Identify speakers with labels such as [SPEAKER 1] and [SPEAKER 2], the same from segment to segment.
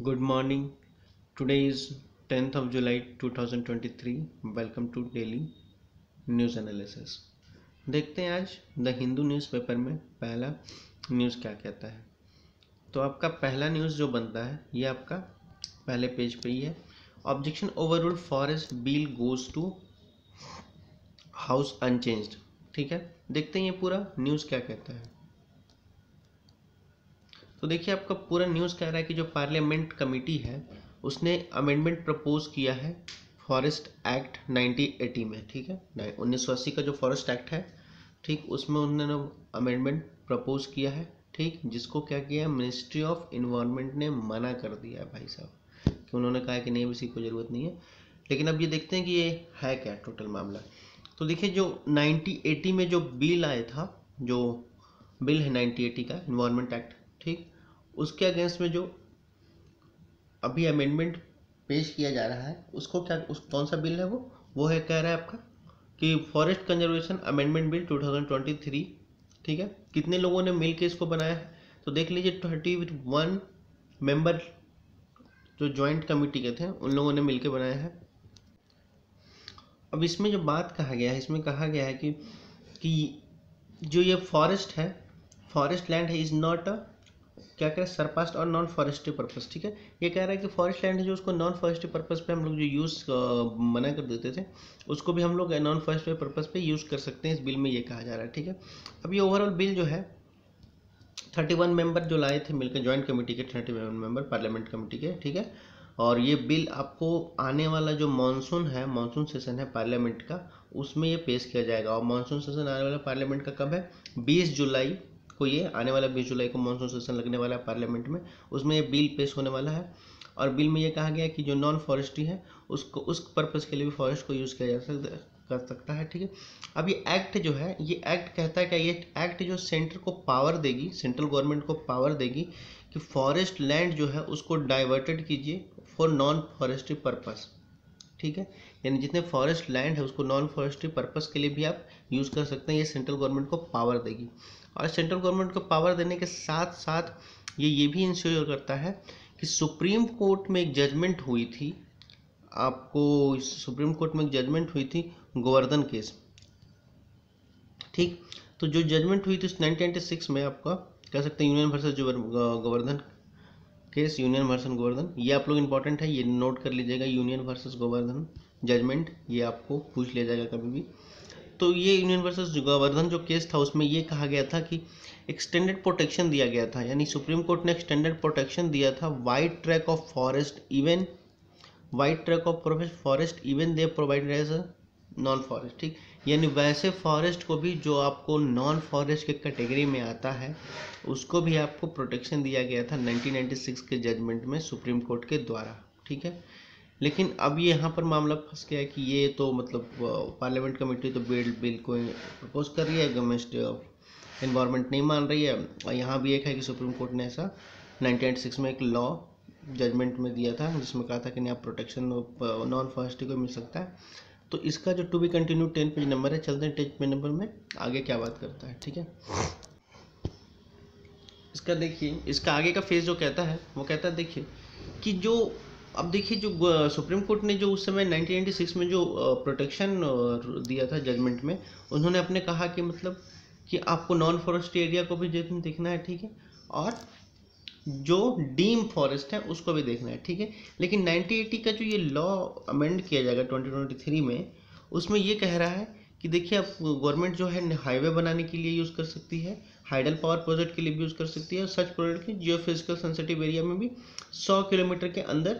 [SPEAKER 1] Good morning. Today is 10th of July 2023. Welcome to Daily News Analysis. देखते हैं आज the Hindu newspaper में पहला न्यूज़ क्या कहता है। तो आपका पहला न्यूज़ जो बनता है ये आपका पहले पेज पे ही है। Objection overruled forest bill goes to house unchanged. ठीक है, देखते हैं ये पूरा न्यूज़ क्या कहता है। तो देखिए आपका पूरा न्यूज़ कह रहा है कि जो पार्लियामेंट कमेटी है उसने अमेंडमेंट प्रपोज किया है फॉरेस्ट एक्ट 1980 में। ठीक है, 1980 का जो फॉरेस्ट एक्ट है, ठीक, उसमें उन्होंने अमेंडमेंट प्रपोज किया है। ठीक, जिसको क्या किया है, मिनिस्ट्री ऑफ इन्वायरमेंट ने मना कर दिया है भाई साहब, कि उन्होंने कहा कि नहीं इसी को ज़रूरत नहीं है। लेकिन अब ये देखते हैं कि ये है क्या टोटल मामला। तो देखिए जो 1980 में जो बिल आया था, जो बिल है 1980 का इन्वायरमेंट एक्ट, ठीक, उसके अगेंस्ट में जो अभी अमेंडमेंट पेश किया जा रहा है उसको क्या, उस कौन सा बिल है वो है, कह रहा है आपका कि फॉरेस्ट कंजर्वेशन अमेंडमेंट बिल 2023। ठीक है, कितने लोगों ने मिल के इसको बनाया है तो देख लीजिए 31 मेंबर जो ज्वाइंट कमेटी के थे उन लोगों ने मिलकर बनाया है। अब इसमें जो बात कहा गया है, इसमें कहा गया है कि जो ये फॉरेस्ट है, फॉरेस्ट लैंड है, इज नॉट अ क्या कह रहा है, सरपास्ट और नॉन फॉरेस्ट्री पर्पस। ठीक है, ये कह रहा है कि फॉरेस्ट लैंड है जो उसको नॉन फॉरेस्ट्री पर्पस पे हम लोग जो यूज़ मना कर देते थे उसको भी हम लोग नॉन फॉरेस्ट्री पर्पस पे यूज़ कर सकते हैं, इस बिल में ये कहा जा रहा है। ठीक है, अब ये ओवरऑल बिल जो है 31 मेंबर जो लाए थे मिलकर ज्वाइंट कमेटी के, 31 मेंबर पार्लियामेंट कमेटी के। ठीक है, और ये बिल आपको आने वाला जो मानसून है, मानसून सेशन है पार्लियामेंट का, उसमें ये पेश किया जाएगा। और मानसून सेशन आने वाला पार्लियामेंट का कब है, 20 जुलाई को, ये आने वाला 20 जुलाई को मानसून सेशन लगने वाला है पार्लियामेंट में, उसमें ये बिल पेश होने वाला है। और बिल में ये कहा गया है कि जो नॉन फॉरेस्ट्री है उसको उस पर्पज़ के लिए भी फॉरेस्ट को यूज़ किया जा सकता है। ठीक है, अब ये एक्ट जो है, ये एक्ट कहता है क्या, ये एक्ट जो सेंटर को पावर देगी, सेंट्रल गवर्नमेंट को पावर देगी कि फॉरेस्ट लैंड जो है उसको डाइवर्टेड कीजिए फॉर नॉन फॉरेस्ट्री पर्पस। ठीक है, यानी जितने फॉरेस्ट लैंड है उसको नॉन फॉरेस्ट्री पर्पस के लिए भी आप यूज़ कर सकते हैं, ये सेंट्रल गवर्नमेंट को पावर देगी। और सेंट्रल गवर्नमेंट को पावर देने के साथ साथ ये भी इंश्योर करता है कि सुप्रीम कोर्ट में एक जजमेंट हुई थी, आपको सुप्रीम कोर्ट में एक जजमेंट हुई थी गोवर्धन केस। ठीक, तो जो जजमेंट हुई थी 1996 में, आपका कह सकते हैं union versus Govardhan case, union versus Govardhan, ये आप लोग इंपॉर्टेंट है, ये नोट कर लीजिएगा, यूनियन वर्सेस गोवर्धन जजमेंट, ये आपको पूछ लिया जाएगा कभी भी। तो ये यूनियन वर्सेस गोवर्धन जो केस था उसमें ये कहा गया था कि एक्सटेंडेड प्रोटेक्शन दिया गया था, यानी सुप्रीम कोर्ट ने एक्सटेंडेड प्रोटेक्शन दिया था wide track of forest, even wide track of forest even they provided as a non forest. ठीक, यानी वैसे फॉरेस्ट को भी जो आपको नॉन फॉरेस्ट के कैटेगरी में आता है उसको भी आपको प्रोटेक्शन दिया गया था 1996 के जजमेंट में सुप्रीम कोर्ट के द्वारा। ठीक है, लेकिन अब ये यहाँ पर मामला फंस गया है कि ये तो मतलब पार्लियामेंट कमेटी तो बिल को प्रपोज कर रही है, गवर्नमेंट इन्वायरमेंट नहीं मान रही है। और यहाँ भी एक है कि सुप्रीम कोर्ट ने ऐसा 1996 में एक लॉ जजमेंट में दिया था जिसमें कहा था कि नहीं आप प्रोटेक्शन नॉन फॉरेस्ट्री को मिल सकता है। तो इसका जो to be continue 10 page number है, चलते हैं 10 पेज नंबर में आगे क्या बात करता है। ठीक है, इसका देखिए, इसका आगे का फेज जो कहता है वो कहता है, देखिए कि जो अब देखिए जो सुप्रीम कोर्ट ने जो उस समय 1996 में जो प्रोटेक्शन दिया था जजमेंट में, उन्होंने अपने कहा कि मतलब कि आपको नॉन फॉरेस्ट एरिया को भी देखना है। ठीक है, और जो डीम फॉरेस्ट है उसको भी देखना है। ठीक है, लेकिन 1980 का जो ये लॉ अमेंड किया जाएगा 2023 में, उसमें ये कह रहा है कि देखिए आप गवर्नमेंट जो है हाईवे बनाने के लिए यूज़ कर सकती है, हाइडल पावर प्रोजेक्ट के लिए भी यूज़ कर सकती है, और सच प्रोजेक्ट के जियो फिजिकल सेंसिटिव एरिया में भी 100 किलोमीटर के अंदर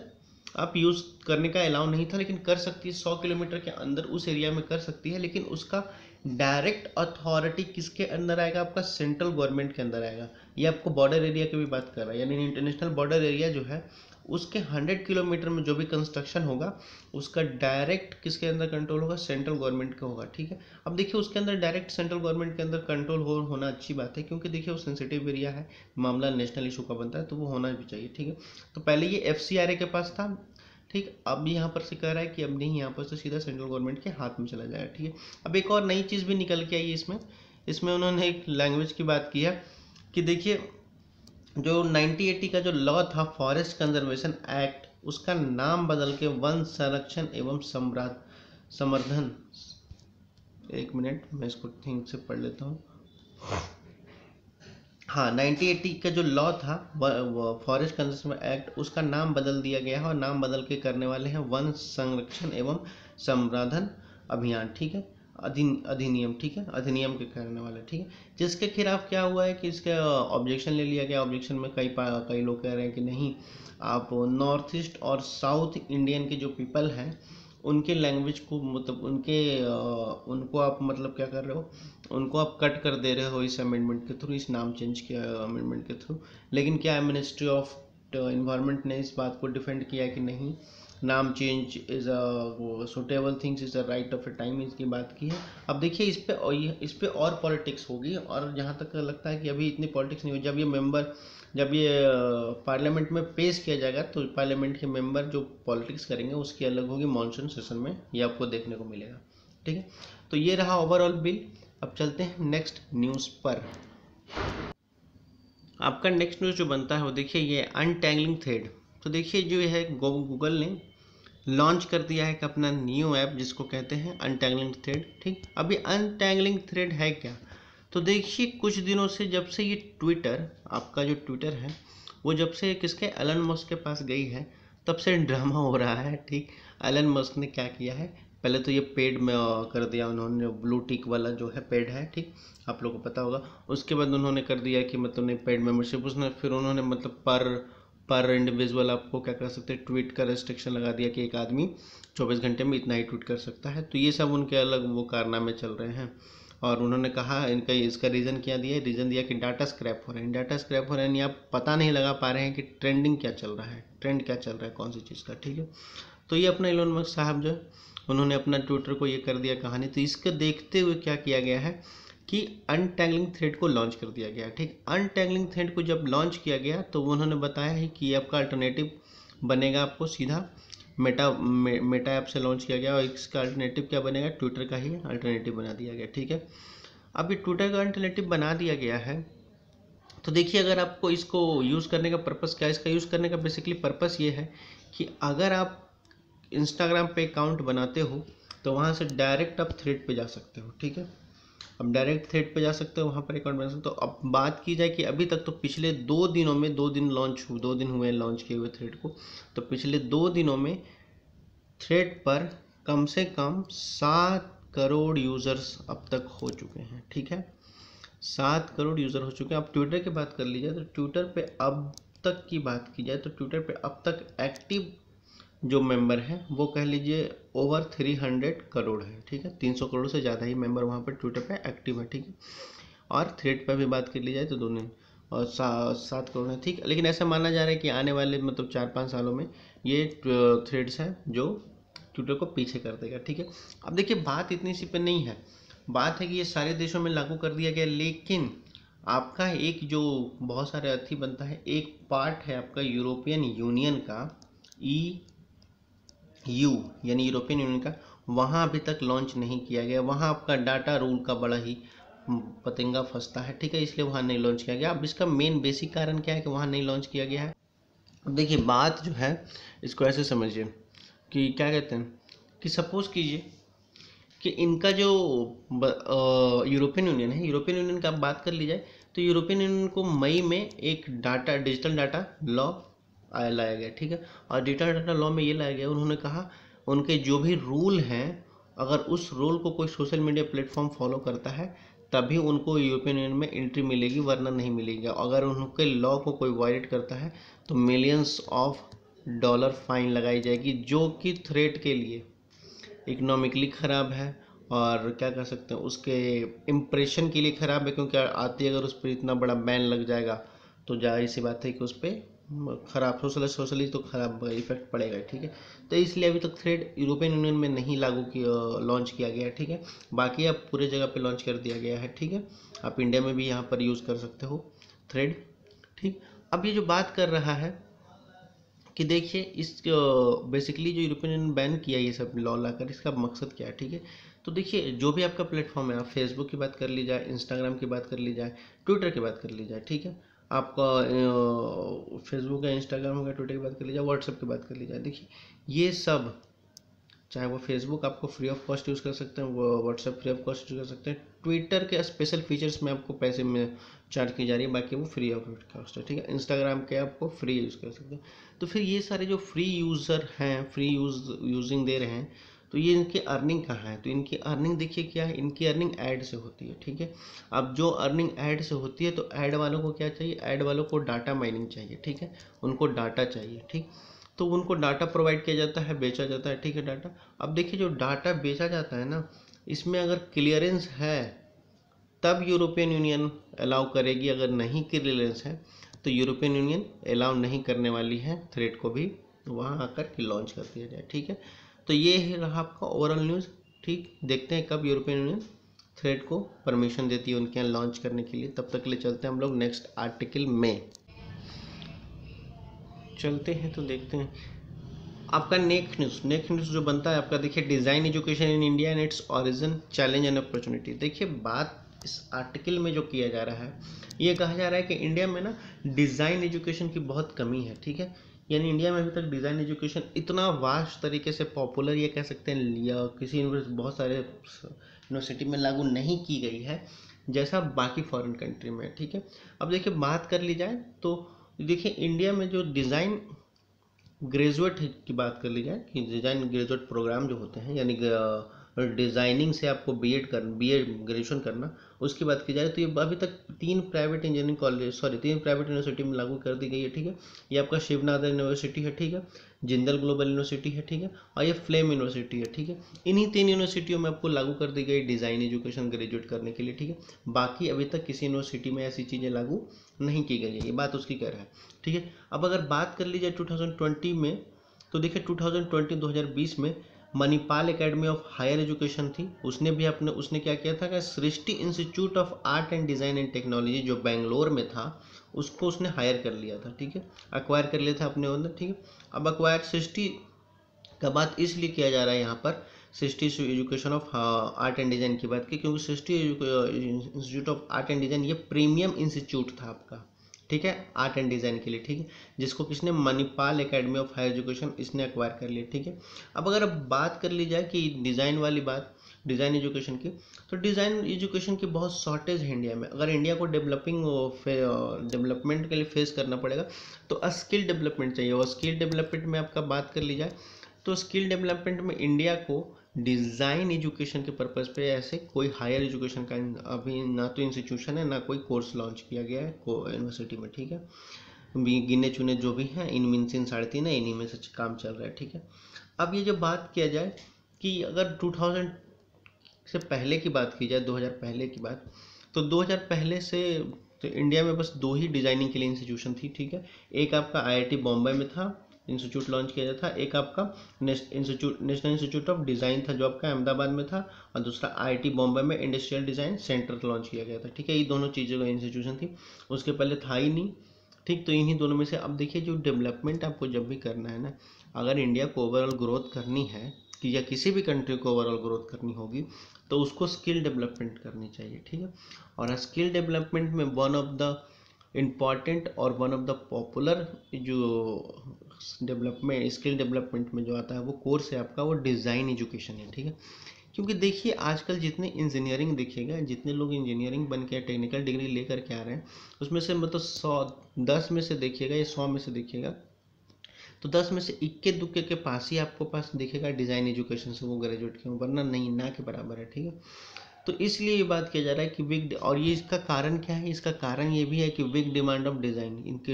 [SPEAKER 1] आप यूज़ करने का अलाउ नहीं था, लेकिन कर सकती है 100 किलोमीटर के अंदर उस एरिया में कर सकती है। लेकिन उसका डायरेक्ट अथॉरिटी किसके अंदर आएगा, आपका सेंट्रल गवर्नमेंट के अंदर आएगा। ये आपको बॉर्डर एरिया की भी बात कर रहा है, यानी इंटरनेशनल बॉर्डर एरिया जो है उसके 100 किलोमीटर में जो भी कंस्ट्रक्शन होगा उसका डायरेक्ट किसके अंदर कंट्रोल होगा, सेंट्रल गवर्नमेंट का होगा। ठीक है, अब देखिए उसके अंदर डायरेक्ट सेंट्रल गवर्नमेंट के अंदर कंट्रोल होना अच्छी बात है, क्योंकि देखिए वो सेंसिटिव एरिया है, मामला नेशनल इशू का बनता है, तो वो होना भी चाहिए। ठीक है, तो पहले ये FCRA के पास था। ठीक, अब यहाँ पर से कह रहा है कि अब नहीं, यहाँ पर से सीधा सेंट्रल गवर्नमेंट के हाथ में चला जाएगा। ठीक है, अब एक और नई चीज़ भी निकल के आई इसमें उन्होंने एक लैंग्वेज की बात की है कि देखिए जो 1980 का जो लॉ था फॉरेस्ट कंजर्वेशन एक्ट, उसका नाम बदल के वन संरक्षण एवं संवर्धन, एक मिनट मैं इसको ठीक से पढ़ लेता हूँ। हाँ, 1980 का जो लॉ था फॉरेस्ट कंजर्वेशन एक्ट, उसका नाम बदल दिया गया है और नाम बदल के करने वाले हैं वन संरक्षण एवं संवर्धन अभियान, ठीक है, अधिनियम, ठीक है, अधिनियम के करने वाले, ठीक है। जिसके खिलाफ क्या हुआ है कि इसका ऑब्जेक्शन ले लिया गया। ऑब्जेक्शन में कई लोग कह रहे हैं कि नहीं, आप नॉर्थ ईस्ट और साउथ इंडियन के जो पीपल हैं उनके लैंग्वेज को, मतलब उनको आप मतलब क्या कर रहे हो, उनको आप कट कर दे रहे हो इस अमेंडमेंट के थ्रू, इस नाम चेंज के अमेंडमेंट के थ्रू। लेकिन क्या मिनिस्ट्री ऑफ इन्वायरमेंट ने इस बात को डिफेंड किया कि नहीं, नाम change is a suitable things, is a right of A time, इसकी बात की है। अब देखिए इस पे और पॉलिटिक्स होगी, और जहाँ तक लगता है कि अभी इतनी पॉलिटिक्स नहीं होगी। जब ये पार्लियामेंट में पेश किया जाएगा तो पार्लियामेंट के मेंबर जो पॉलिटिक्स करेंगे उसकी अलग होगी, मॉनसून सेशन में ये आपको देखने को मिलेगा, ठीक है। तो ये रहा ओवरऑल बिल। अब चलते हैं नेक्स्ट न्यूज़ पर। आपका नेक्स्ट न्यूज़ जो बनता है वो देखिए ये अनटैंगलिंग थ्रेड। तो देखिए जो है गूगल ने लॉन्च कर दिया है एक अपना न्यू ऐप जिसको कहते हैं अनटैंगलिंग थ्रेड, ठीक। अभी अनटैंगलिंग थ्रेड है क्या, तो देखिए कुछ दिनों से जब से ये ट्विटर, आपका जो ट्विटर है वो जब से किसके, एलन मस्क के पास गई है, तब से ड्रामा हो रहा है, ठीक। एलन मस्क ने क्या किया है, पहले तो ये पेड में कर दिया उन्होंने, ब्लू टिक वाला जो है पेड है, ठीक, आप लोगों को पता होगा। उसके बाद उन्होंने कर दिया कि मतलब नहीं पेड मेंबरशिप, उसने फिर उन्होंने मतलब पर इंडिविजुअल आपको क्या कर सकते हैं, ट्वीट का रेस्ट्रिक्शन लगा दिया कि एक आदमी 24 घंटे में इतना ही ट्वीट कर सकता है। तो ये सब उनके अलग वो कारनामे चल रहे हैं। और उन्होंने कहा इनका इसका रीज़न क्या दिया, रीज़न दिया कि डाटा स्क्रैप हो रहे हैं। डाटा स्क्रैप हो रहे हैं यानी आप पता नहीं लगा पा रहे हैं कि ट्रेंडिंग क्या चल रहा है, ट्रेंड क्या चल रहा है कौन सी चीज़ का, ठीक है। तो ये अपना इलोन मस्क साहब जो उन्होंने अपना ट्विटर को ये कर दिया कहानी। तो इसके देखते हुए क्या किया गया है कि अनटैंगलिंग थ्रेड को लॉन्च कर दिया गया, ठीक। अनटैंगलिंग थ्रेड को जब लॉन्च किया गया तो उन्होंने बताया है कि आपका अल्टरनेटिव बनेगा, आपको सीधा मेटा ऐप से लॉन्च किया गया, और इसका अल्टरनेटिव क्या बनेगा, ट्विटर का ही अल्टरनेटिव बना दिया गया, ठीक है। अब ये ट्विटर का अल्टरनेटिव बना दिया गया है। तो देखिए अगर आपको इसको यूज़ करने का पर्पस क्या है, इसका यूज़ करने का बेसिकली पर्पस ये है कि अगर आप इंस्टाग्राम पे अकाउंट बनाते हो तो वहाँ से डायरेक्ट आप थ्रेड पे जा सकते हो, ठीक है। अब डायरेक्ट थ्रेड पे जा सकते हो, वहाँ पर अकाउंट बना सकते हो। अब बात की जाए कि अभी तक तो पिछले 2 दिनों में 2 दिन हुए लॉन्च किए हुए थ्रेड को, तो पिछले 2 दिनों में थ्रेड पर कम से कम 7 करोड़ यूज़र्स अब तक हो चुके हैं, ठीक है। 7 करोड़ यूज़र हो चुके हैं। अब ट्विटर की बात कर ली जाए तो ट्विटर पे अब तक की बात की जाए तो ट्विटर पे अब तक एक्टिव जो मेंबर हैं वो कह लीजिए ओवर 300 करोड़ है, ठीक है। 300 करोड़ से ज़्यादा ही मेंबर वहाँ पर ट्विटर पे एक्टिव है, ठीक है। और थ्रेड पर भी बात कर ली जाए तो दोनों और 7 करोड़ है, ठीक। लेकिन ऐसा माना जा रहा है कि आने वाले मतलब 4-5 सालों में ये थ्रेड्स हैं जो ट्विटर को पीछे कर देगा, ठीक है। अब देखिए बात इतनी सी पे नहीं है, बात है कि ये सारे देशों में लागू कर दिया गया, लेकिन आपका एक जो बहुत सारे अर्थी बनता है, एक पार्ट है आपका यूरोपियन यूनियन का, EU यानी यूरोपियन यूनियन का, वहाँ अभी तक लॉन्च नहीं किया गया। वहाँ आपका डाटा रूल का बड़ा ही पतंगा फंसता है, ठीक है, इसलिए वहाँ नहीं लॉन्च किया गया। अब इसका मेन बेसिक कारण क्या है कि वहाँ नहीं लॉन्च किया गया है। अब देखिए बात जो है इसको ऐसे समझिए कि क्या कहते हैं कि सपोज़ कीजिए कि इनका जो यूरोपियन यूनियन है, यूरोपियन यूनियन का बात कर ली जाए तो यूरोपियन यूनियन को मई में एक डिजिटल डाटा लॉ लाया गया, ठीक है। और डिजिटल डाटा लॉ में ये लाया गया, उन्होंने कहा उनके जो भी रूल हैं अगर उस रूल को कोई सोशल मीडिया प्लेटफॉर्म फॉलो करता है तभी उनको यूरोपियन यूनियन में एंट्री मिलेगी, वरना नहीं मिलेगी। अगर उनके लॉ को कोई वायलेट करता है तो मिलियंस ऑफ डॉलर फाइन लगाई जाएगी, जो कि थ्रेट के लिए इकोनॉमिकली ख़राब है और क्या कर सकते हैं उसके इम्प्रेशन के लिए ख़राब है, क्योंकि आती अगर उस पर इतना बड़ा बैन लग जाएगा तो जाहिर सी बात है कि उस पर ख़राब सोशली तो ख़राब इफेक्ट पड़ेगा, ठीक है। तो इसलिए अभी तक थ्रेड यूरोपियन यूनियन में नहीं लॉन्च किया गया है, ठीक है। बाकी अब पूरे जगह पे लॉन्च कर दिया गया है, ठीक है। आप इंडिया में भी यहाँ पर यूज़ कर सकते हो थ्रेड, ठीक। अब ये जो बात कर रहा है कि देखिए इस बेसिकली जो यूरोपियन यूनियन बैन किया ये सब लॉ लाकर, इसका मकसद क्या है, ठीक है। तो देखिए जो भी आपका प्लेटफॉर्म है, आप फेसबुक की बात कर ली जाए, इंस्टाग्राम की बात कर ली जाए, ट्विटर की बात कर ली जाए, ठीक है। आपका फेसबुक या इंस्टाग्राम का, ट्विटर की बात कर ली जाए, व्हाट्सएप की बात कर ली जाए, देखिए ये सब, चाहे वो फेसबुक आपको फ्री ऑफ कॉस्ट यूज़ कर सकते हैं, वो WhatsApp free of cost use कर सकते हैं, ट्विटर के स्पेशल फीचर्स में आपको पैसे में चार्ज की जा रही है, बाकी वो फ्री ऑफ कॉस्ट है, ठीक है। इंस्टाग्राम के आपको फ्री यूज़ कर सकते हैं। तो फिर ये सारे जो फ्री यूज़र हैं, फ्री यूजिंग दे रहे हैं, तो ये इनकी अर्निंग कहाँ है? तो इनकी अर्निंग देखिए क्या है, इनकी अर्निंग ऐड से होती है, ठीक है। अब जो अर्निंग ऐड से होती है, तो ऐड वालों को क्या चाहिए? ऐड वालों को डाटा माइनिंग चाहिए, ठीक है, उनको डाटा चाहिए, ठीक। तो उनको डाटा प्रोवाइड किया जाता है, बेचा जाता है, ठीक है, डाटा। अब देखिए जो डाटा बेचा जाता है ना, इसमें अगर क्लियरेंस है तब यूरोपियन यूनियन अलाउ करेगी, अगर नहीं क्लियरेंस है तो यूरोपियन यूनियन अलाउ नहीं करने वाली है थ्रेड को भी वहाँ आकर के लॉन्च कर दिया जाए, ठीक है। तो ये है रहा आपका ओवरऑल न्यूज़, ठीक। देखते हैं कब यूरोपियन यूनियन थ्रेड को परमिशन देती है उनके यहाँ लॉन्च करने के लिए। तब तक के लिए चलते हैं हम लोग नेक्स्ट आर्टिकल में, चलते हैं तो देखते हैं आपका नेक्स्ट न्यूज़ जो बनता है आपका, देखिए design education in India and its origin, challenge and opportunity. देखिए बात इस आर्टिकल में जो किया जा रहा है, ये कहा जा रहा है कि इंडिया में ना डिज़ाइन एजुकेशन की बहुत कमी है, ठीक है। यानी इंडिया में अभी तक डिज़ाइन एजुकेशन इतना वास्ट तरीके से पॉपुलर, ये कह सकते हैं, या किसी बहुत सारे यूनिवर्सिटी में लागू नहीं की गई है जैसा बाकी फॉरेन कंट्री में, ठीक है। अब देखिए बात कर ली जाए तो देखिए इंडिया में जो डिज़ाइन ग्रेजुएट की बात कर ली जाए कि डिज़ाइन ग्रेजुएट प्रोग्राम जो होते हैं, यानी डिज़ाइनिंग से आपको बीएड ग्रेजुएशन करना, उसकी बात की जाए तो ये अभी तक 3 प्राइवेट यूनिवर्सिटी में लागू कर दी गई है, ठीक है। ये आपका शिवनाथ यूनिवर्सिटी है, ठीक है, जिंदल ग्लोबल यूनिवर्सिटी है, ठीक है, और ये फ्लेम यूनिवर्सिटी है, ठीक है। इन्हीं 3 यूनिवर्सिटियों में आपको लागू कर दी गई डिज़ाइन एजुकेशन ग्रेजुएट करने के लिए, ठीक है। बाकी अभी तक किसी यूनिवर्सिटी में ऐसी चीज़ें लागू नहीं की गई है, ये बात उसकी कह रहा है, ठीक है। अब अगर बात कर ली जाए 2020 में, तो देखिए 2020 में Manipal academy of higher education थी, उसने क्या किया था कि Srishti institute of art and design and technology जो बेंगलोर में था, उसको उसने हायर कर लिया था, ठीक है, अक्वायर कर लिया था अपने अंदर, ठीक है। अब अक्वायर सृष्टि का बात इसलिए किया जा रहा है यहाँ पर, Srishti education of art and design की बात की, क्योंकि Srishti institute of art and design ये प्रीमियम इंस्टीट्यूट था आपका, ठीक है, आर्ट एंड डिज़ाइन के लिए, ठीक है, जिसको किसने, Manipal academy of higher education, इसने एक्वायर कर लिया, ठीक है। अब अगर अब बात कर ली जाए कि डिज़ाइन वाली बात, डिज़ाइन एजुकेशन की, तो डिज़ाइन एजुकेशन की बहुत शॉर्टेज है इंडिया में। अगर इंडिया को डेवलपमेंट के लिए फेस करना पड़ेगा तो स्किल डेवलपमेंट चाहिए, और स्किल डेवलपमेंट में आपका बात कर ली जाए तो स्किल डेवलपमेंट में इंडिया को डिज़ाइन एजुकेशन के पर्पज़ पे ऐसे कोई हायर एजुकेशन का अभी ना तो इंस्टीट्यूशन है, ना कोई कोर्स लॉन्च किया गया है यूनिवर्सिटी में, ठीक है। गिने चुने जो भी हैं, इनमें से 3.5 है, इन्हीं में से काम चल रहा है, ठीक है। अब ये जो बात किया जाए कि अगर 2000 से पहले की बात की जाए, 2000 पहले की बात, तो 2000 पहले से तो इंडिया में बस 2 ही डिज़ाइनिंग के लिए इंस्टीट्यूशन थी, ठीक है। एक आपका IIT बॉम्बे में था, इंस्टीट्यूट लॉन्च किया था, एक आपका नेशनल इंस्टीट्यूट ऑफ डिज़ाइन था जो आपका अहमदाबाद में था, और दूसरा IIT बॉम्बे में इंडस्ट्रियल डिज़ाइन सेंटर लॉन्च किया गया था, ठीक है। ये दोनों चीज़ों का इंस्टीट्यूशन थी, उसके पहले था ही नहीं, ठीक। तो इन्हीं दोनों में से अब देखिए जो डेवलपमेंट आपको जब भी करना है ना, अगर इंडिया को ओवरऑल ग्रोथ करनी है कि या किसी भी कंट्री को ओवरऑल ग्रोथ करनी होगी, तो उसको स्किल डेवलपमेंट करनी चाहिए, ठीक है। और स्किल डेवलपमेंट में वन ऑफ द इम्पॉर्टेंट और वन ऑफ द पॉपुलर जो स्किल डेवलपमेंट में जो आता है वो कोर्स है आपका, वो डिज़ाइन एजुकेशन है, ठीक है। क्योंकि देखिए आजकल जितने इंजीनियरिंग देखिएगा, जितने लोग इंजीनियरिंग बन के टेक्निकल डिग्री लेकर के आ रहे हैं, उसमें से मतलब 10 में से देखिएगा या 100 में से देखिएगा, तो 10 में से इक्के दुक्के के पास ही आपको पास दिखेगा डिज़ाइन एजुकेशन से वो ग्रेजुएट क्यों, वरना नहीं, ना के बराबर है, ठीक है। तो इसलिए ये बात किया जा रहा है कि और ये इसका कारण क्या है, इसका कारण ये भी है कि वीक डिमांड ऑफ डिज़ाइन, इनकी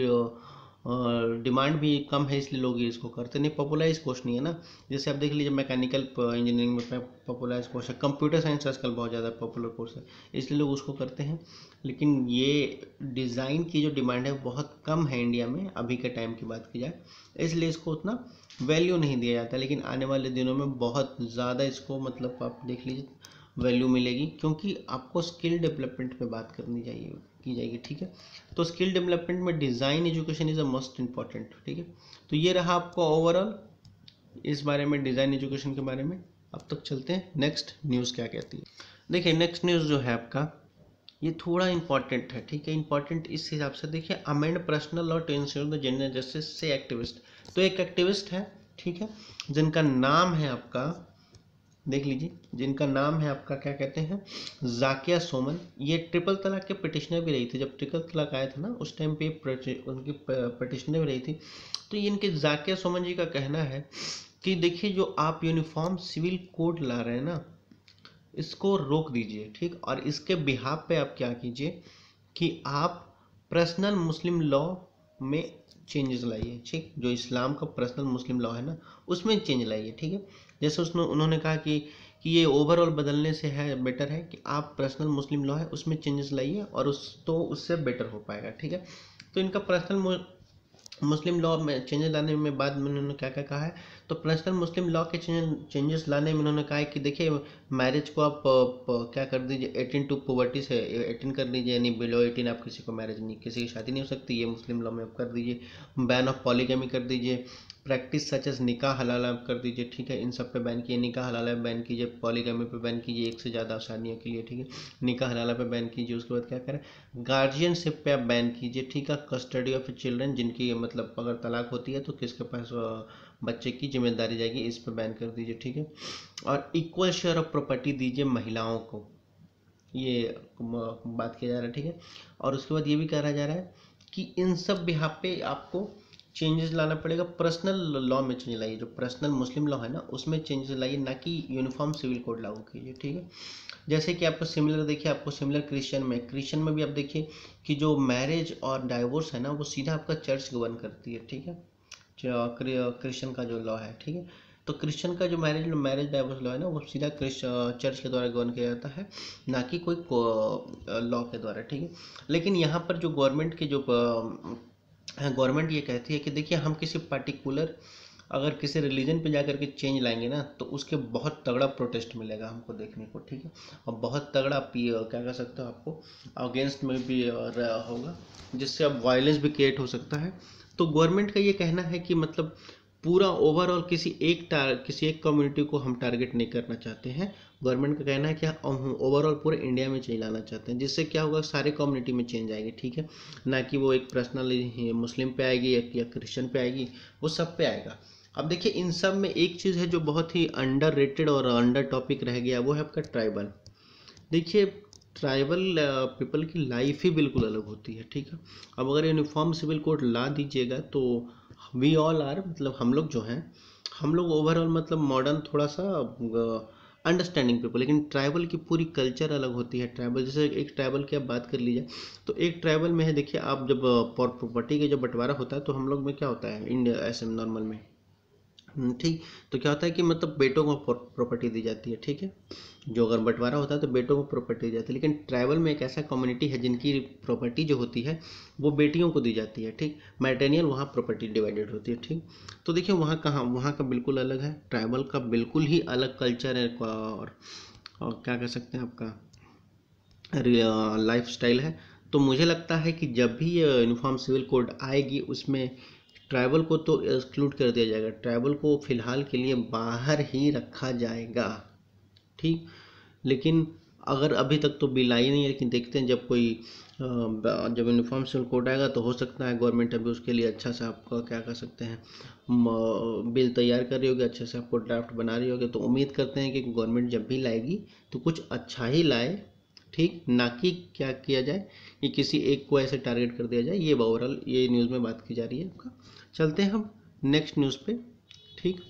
[SPEAKER 1] डिमांड भी कम है, इसलिए लोग इसको करते नहीं, पॉपुलराइज कोर्स नहीं है ना। जैसे आप देख लीजिए मैकेनिकल इंजीनियरिंग में पॉपुलराइज कोर्स है, कंप्यूटर साइंस आजकल बहुत ज़्यादा पॉपुलर कोर्स है, इसलिए लोग उसको करते हैं। लेकिन ये डिज़ाइन की जो डिमांड है बहुत कम है इंडिया में, अभी के टाइम की बात की जाए, इसलिए इसको उतना वैल्यू नहीं दिया जाता। लेकिन आने वाले दिनों में बहुत ज़्यादा इसको मतलब आप देख लीजिए वैल्यू मिलेगी, क्योंकि आपको स्किल डेवलपमेंट पे बात की जाएगी, ठीक है। तो स्किल डेवलपमेंट में design education is a most important, ठीक है। तो ये रहा आपको ओवरऑल इस बारे में, डिज़ाइन एजुकेशन के बारे में। अब तक चलते हैं नेक्स्ट न्यूज़ क्या कहती है। देखिए नेक्स्ट न्यूज़ जो है आपका, ये थोड़ा इंपॉर्टेंट है, ठीक है। इंपॉर्टेंट इस हिसाब से देखिए, amend personal law to ensure the gender justice से एक्टिविस्ट। तो एक एक्टिविस्ट है, ठीक है, जिनका नाम है आपका, देख लीजिए, जिनका नाम है आपका क्या कहते हैं, जाकिया सोमन। ये ट्रिपल तलाक के पिटिशनर भी रही थी। जब ट्रिपल तलाक आया था ना उस टाइम पे उनकी पिटिशनर भी रही थी। तो ये इनके जाकिया सोमन जी का कहना है कि देखिए, जो आप यूनिफॉर्म सिविल कोड ला रहे हैं ना, इसको रोक दीजिए, ठीक। और इसके बिहाफ पे आप क्या कीजिए कि आप पर्सनल मुस्लिम लॉ में चेंजेस लाइए, ठीक। जो इस्लाम का पर्सनल मुस्लिम लॉ है ना, उसमें चेंज लाइए, ठीक है। जैसे उन्होंने कहा कि ये ओवरऑल बदलने से है, बेटर है कि आप पर्सनल मुस्लिम लॉ है उसमें चेंजेस लाइए, और उससे बेटर हो पाएगा, ठीक है। तो इनका पर्सनल मुस्लिम लॉ में चेंजेस लाने में बाद में उन्होंने क्या क्या कहा है, तो पर्सनल मुस्लिम लॉ के चेंजेस लाने में उन्होंने कहा है कि देखिए, मैरिज को आप क्या कर दीजिए, 18 टू पुबर्टी से 18 कर दीजिए, यानी बिलो 18 आप किसी को मैरिज नहीं, किसी की शादी नहीं हो सकती, ये मुस्लिम लॉ में आप कर दीजिए। बैन ऑफ पॉलीगैमी कर दीजिए। प्रैक्टिस सच एज निकाह हलाल आप कर दीजिए, ठीक है। इन सब पे बैन कीजिए, निकाह हलाला बैन कीजिए, पॉलीगैमी पे बैन कीजिए, एक से ज़्यादा शादियों के लिए, ठीक है। निकाह हलाला पे बैन कीजिए। उसके बाद क्या करें, गार्जियनशिप पे आप बैन कीजिए, ठीक है। कस्टडी ऑफ चिल्ड्रन, जिनकी मतलब अगर तलाक होती है तो किसके पास बच्चे की जिम्मेदारी जाएगी, इस पे बैन कर दीजिए, ठीक है। और इक्वल शेयर ऑफ प्रॉपर्टी दीजिए महिलाओं को, ये बात किया जा रहा है, ठीक है। और उसके बाद ये भी कहा जा रहा है कि इन सब बिहाफ पे आपको चेंजेस लाना पड़ेगा। पर्सनल लॉ में चेंज लाइए, जो पर्सनल मुस्लिम लॉ है ना उसमें चेंजेस लाइए, ना कि यूनिफॉर्म सिविल कोड लागू कीजिए, ठीक है। जैसे कि आपको सिमिलर देखिए, आपको सिमिलर क्रिश्चियन में भी आप देखिए कि जो मैरिज और डाइवोर्स है ना, वो सीधा आपका चर्च गवर्न करती है, ठीक है। क्रिश्चियन का जो लॉ है, ठीक है। तो क्रिश्चियन का जो मैरिज डाइवोर्स लॉ है ना, वो सीधा चर्च के द्वारा गवर्न किया जाता है, ना कि कोई लॉ के द्वारा, ठीक है। लेकिन यहाँ पर जो गवर्नमेंट की जो गवर्नमेंट ये कहती है कि देखिए, हम किसी पर्टिकुलर अगर किसी रिलीजन पे जाकर के चेंज लाएंगे ना, तो उसके बहुत तगड़ा प्रोटेस्ट मिलेगा हमको देखने को, ठीक है। और बहुत तगड़ा क्या कह सकते हो, आपको अगेंस्ट में भी होगा, जिससे अब वायलेंस भी क्रिएट हो सकता है। तो गवर्नमेंट का ये कहना है कि मतलब पूरा ओवरऑल किसी एक कम्युनिटी को हम टारगेट नहीं करना चाहते हैं। गवर्नमेंट का कहना है कि हम ओवरऑल पूरे इंडिया में चेंज लाना चाहते हैं, जिससे क्या होगा, सारे कम्युनिटी में चेंज आएगी, ठीक है। ना कि वो एक पर्सनली मुस्लिम पे आएगी या क्रिश्चियन पे आएगी, वो सब पे आएगा। अब देखिए, इन सब में एक चीज़ है जो बहुत ही अंडर रेटेड और अंडर टॉपिक रह गया, वो है आपका ट्राइबल। देखिए, ट्राइबल पीपल की लाइफ ही बिल्कुल अलग होती है, ठीक है। अब अगर यूनिफॉर्म सिविल कोड ला दीजिएगा तो वी ऑल आर, मतलब हम लोग जो हैं, हम लोग ओवरऑल मतलब मॉडर्न थोड़ा सा अंडरस्टैंडिंग पीपल, लेकिन ट्राइबल की पूरी कल्चर अलग होती है। ट्राइबल जैसे एक ट्राइबल की आप बात कर लीजिए, तो एक ट्राइबल में है, देखिए आप जब प्रॉपर्टी का जब बंटवारा होता है तो हम लोग में क्या होता है, इंडिया ऐसे नॉर्मल में, ठीक। तो क्या होता है कि मतलब बेटों को प्रॉपर्टी दी जाती है, ठीक है। जो अगर बंटवारा होता है तो बेटों को प्रॉपर्टी दी जाती है, लेकिन ट्राइबल में एक ऐसा कम्युनिटी है जिनकी प्रॉपर्टी जो होती है वो बेटियों को दी जाती है, ठीक। मैटरनियल वहाँ प्रॉपर्टी डिवाइडेड होती है, ठीक। तो देखिए, वहाँ कहाँ, वहाँ का बिल्कुल अलग है, ट्राइबल का बिल्कुल ही अलग कल्चर है, और क्या कह सकते हैं आपका लाइफ स्टाइल है। तो मुझे लगता है कि जब भी ये यूनिफॉर्म सिविल कोड आएगी, उसमें ट्राइबल को तो एक्सक्लूड कर दिया जाएगा, ट्राइबल को फिलहाल के लिए बाहर ही रखा जाएगा, ठीक। लेकिन अगर अभी तक तो बिल आई नहीं है, लेकिन देखते हैं जब यूनिफॉर्म सिविल कोड आएगा तो हो सकता है गवर्नमेंट अभी उसके लिए अच्छा सा आपका क्या कर सकते हैं, बिल तैयार कर रही होगी, अच्छे से आपको ड्राफ्ट बना रही होगी। तो उम्मीद करते हैं कि गवर्नमेंट जब भी लाएगी तो कुछ अच्छा ही लाए, ठीक। ना कि क्या किया जाए कि किसी एक को ऐसे टारगेट कर दिया जाए। ये ओवरऑल ये न्यूज़ में बात की जा रही है आपका। चलते हैं हम नेक्स्ट न्यूज़ पे, ठीक।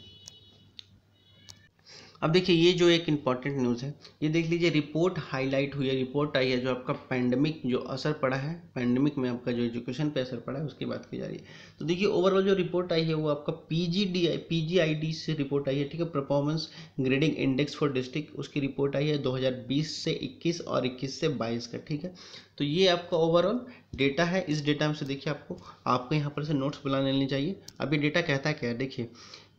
[SPEAKER 1] अब देखिए, ये जो एक इम्पॉर्टेंट न्यूज़ है, ये देख लीजिए, रिपोर्ट हाईलाइट हुई है, रिपोर्ट आई है, जो आपका पैंडमिक जो असर पड़ा है, पैंडमिक में आपका जो एजुकेशन पे असर पड़ा है उसकी बात की जा रही है। तो देखिए, ओवरऑल जो रिपोर्ट आई है वो आपका PGID से रिपोर्ट आई है, ठीक है। Performance grading index for district, उसकी रिपोर्ट आई है 2020 से 21 और 21 से 22 का, ठीक है। तो ये आपका ओवरऑल डेटा है। इस डेटा में से देखिए, आपको यहाँ पर से नोट्स बना लेनी चाहिए। अब ये डेटा कहता है क्या है, देखिए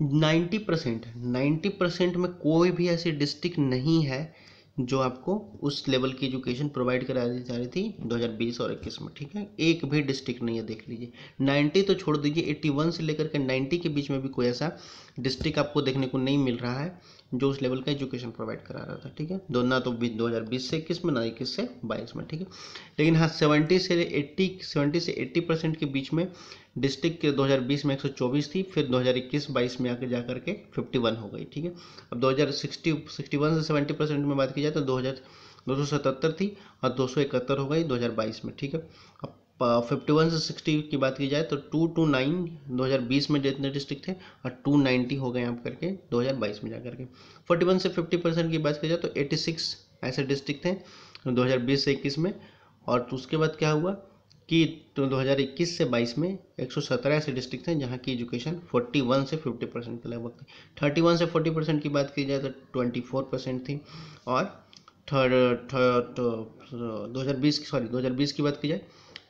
[SPEAKER 1] 90% में कोई भी ऐसी डिस्ट्रिक्ट नहीं है जो आपको उस लेवल की एजुकेशन प्रोवाइड करा दी जा रही थी 2020 और 21 में, ठीक है। एक भी डिस्ट्रिक्ट नहीं है, देख लीजिए। 90 तो छोड़ दीजिए, 81 से लेकर के 90 के बीच में भी कोई ऐसा डिस्ट्रिक्ट आपको देखने को नहीं मिल रहा है जो उस लेवल का एजुकेशन प्रोवाइड करा रहा था, ठीक है। दो ना तो 2020 से 21 में, ना 21 से 22 में, ठीक है। लेकिन हाँ 70 से 80% के बीच में डिस्ट्रिक्ट के 2020 में 124 थी, फिर 2021-22 में आके जा करके 51 हो गई, ठीक है। अब 61 से 70% में बात की जाए तो 277 थी और 271 हो गई 2022 में, ठीक है। अब 51 से 60 की बात की जाए तो 229 2020 में जितने डिस्ट्रिक्ट थे और 290 हो गए यहाँ करके 2022 में जा करके। 41 से 50% की बात की जाए तो 86 ऐसे डिस्ट्रिक्ट थे 2020 से 21 में। और तो उसके बाद क्या हुआ कि तो 2021 से 22 में 117 ऐसे डिस्ट्रिक्ट हैं जहाँ की एजुकेशन 41 से 50% के लगभग थी। 31 से 40% की बात की जाए तो 24% थी। और 2020 की बात की जाए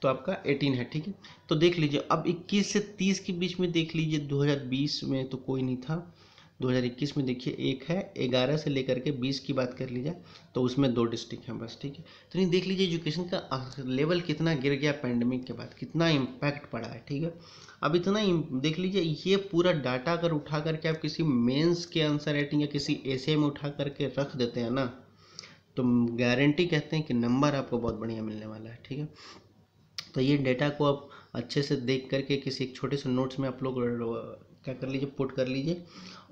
[SPEAKER 1] तो आपका 18 है, ठीक है। तो देख लीजिए अब 21 से 30 के बीच में देख लीजिए 2020 में तो कोई नहीं था, 2021 में देखिए एक है, 11 से लेकर के 20 की बात कर लीजिए तो उसमें 2 डिस्ट्रिक्ट हैं बस, ठीक है। तो नहीं देख लीजिए एजुकेशन का लेवल कितना गिर गया पैंडमिक के बाद, कितना इम्पैक्ट पड़ा है, ठीक है। अब इतना देख लीजिए, ये पूरा डाटा अगर उठा करके आप किसी मेंस के आंसर राइटिंग या किसी एसे में उठा करके रख देते हैं ना, तो गारंटी कहते हैं कि नंबर आपको बहुत बढ़िया मिलने वाला है, ठीक है। तो ये डेटा को आप अच्छे से देख करके किसी एक छोटे से नोट्स में आप लोग क्या कर लीजिए, पुट कर लीजिए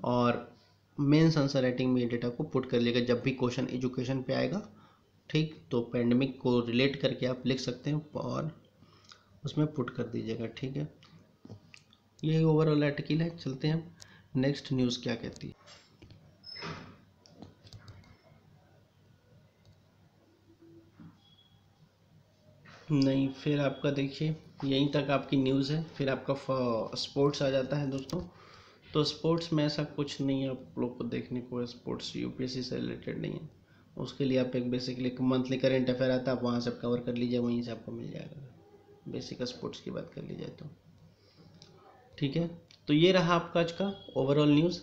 [SPEAKER 1] और मेंस आंसर राइटिंग में ये डेटा को पुट कर लीजिएगा जब भी क्वेश्चन एजुकेशन पे आएगा, ठीक। तो पैंडमिक को रिलेट करके आप लिख सकते हैं और उसमें पुट कर दीजिएगा, ठीक है। ये ओवरऑल आर्टिकल है। चलते हैं नेक्स्ट न्यूज़ क्या कहती है। नहीं, फिर आपका देखिए यहीं तक आपकी न्यूज़ है, फिर आपका स्पोर्ट्स आ जाता है दोस्तों। तो स्पोर्ट्स में ऐसा कुछ नहीं है आप लोग को देखने को, स्पोर्ट्स यूपीएससी से रिलेटेड नहीं है। उसके लिए आप एक बेसिकली मंथली करेंट अफेयर आता है, आप वहाँ से कवर कर लीजिए, वहीं से आपको मिल जाएगा बेसिक स्पोर्ट्स की बात कर ली जाए तो, ठीक है। तो ये रहा आपका आज का ओवरऑल न्यूज़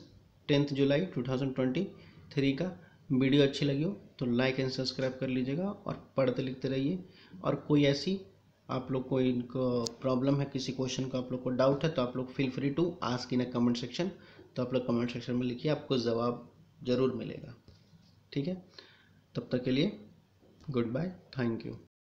[SPEAKER 1] 10 जुलाई 2023 का। वीडियो अच्छी लगी हो तो लाइक एंड सब्सक्राइब कर लीजिएगा और पढ़ते लिखते रहिए। और कोई ऐसी आप लोग को इनको प्रॉब्लम है, किसी क्वेश्चन का आप लोग को डाउट है तो आप लोग feel free to ask in a comment section. तो आप लोग कमेंट सेक्शन में लिखिए, आपको जवाब ज़रूर मिलेगा, ठीक है। तब तक के लिए गुड बाय, थैंक यू।